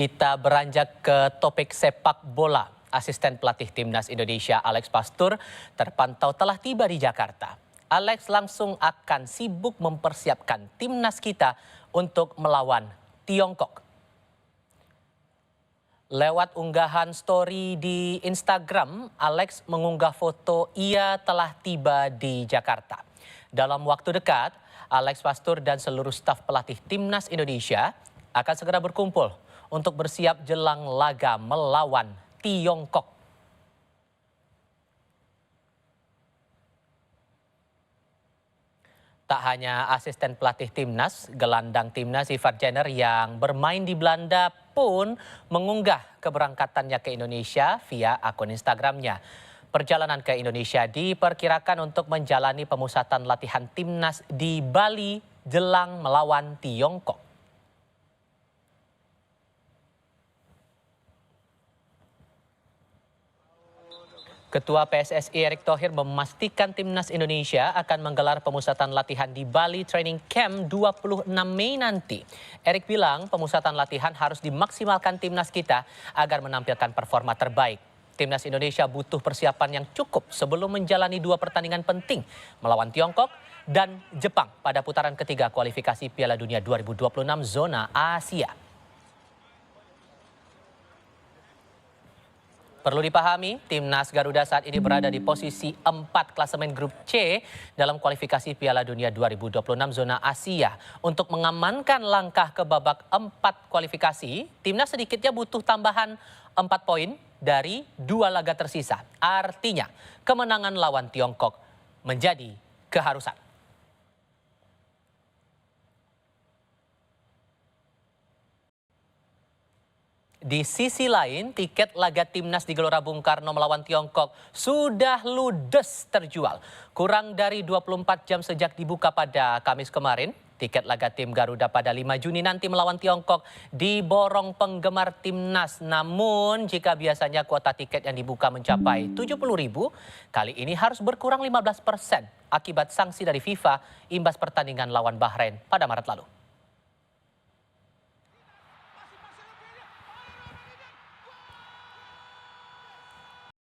Kita beranjak ke topik sepak bola. Asisten pelatih Timnas Indonesia Alex Pastur terpantau telah tiba di Jakarta. Alex langsung akan sibuk mempersiapkan Timnas kita untuk melawan Tiongkok. Lewat unggahan story di Instagram, Alex mengunggah foto ia telah tiba di Jakarta. Dalam waktu dekat, Alex Pastur dan seluruh staf pelatih Timnas Indonesia akan segera berkumpul untuk bersiap jelang laga melawan Tiongkok. Tak hanya asisten pelatih Timnas, gelandang Timnas Ivar Jenner yang bermain di Belanda pun mengunggah keberangkatannya ke Indonesia via akun Instagramnya. Perjalanan ke Indonesia diperkirakan untuk menjalani pemusatan latihan Timnas di Bali jelang melawan Tiongkok. Ketua PSSI Erick Thohir memastikan Timnas Indonesia akan menggelar pemusatan latihan di Bali Training Camp 26 Mei nanti. Erick bilang pemusatan latihan harus dimaksimalkan Timnas kita agar menampilkan performa terbaik. Timnas Indonesia butuh persiapan yang cukup sebelum menjalani dua pertandingan penting melawan Tiongkok dan Jepang pada putaran ketiga kualifikasi Piala Dunia 2026 zona Asia. Perlu dipahami, Timnas Garuda saat ini berada di posisi 4 klasemen grup C dalam kualifikasi Piala Dunia 2026 zona Asia. Untuk mengamankan langkah ke babak 4 kualifikasi, Timnas sedikitnya butuh tambahan 4 poin dari 2 laga tersisa. Artinya, kemenangan lawan Tiongkok menjadi keharusan. Di sisi lain, tiket laga Timnas di Gelora Bung Karno melawan Tiongkok sudah ludes terjual. Kurang dari 24 jam sejak dibuka pada Kamis kemarin, tiket laga tim Garuda pada 5 Juni nanti melawan Tiongkok diborong penggemar Timnas. Namun, jika biasanya kuota tiket yang dibuka mencapai 70.000, kali ini harus berkurang 15% akibat sanksi dari FIFA imbas pertandingan lawan Bahrain pada Maret lalu.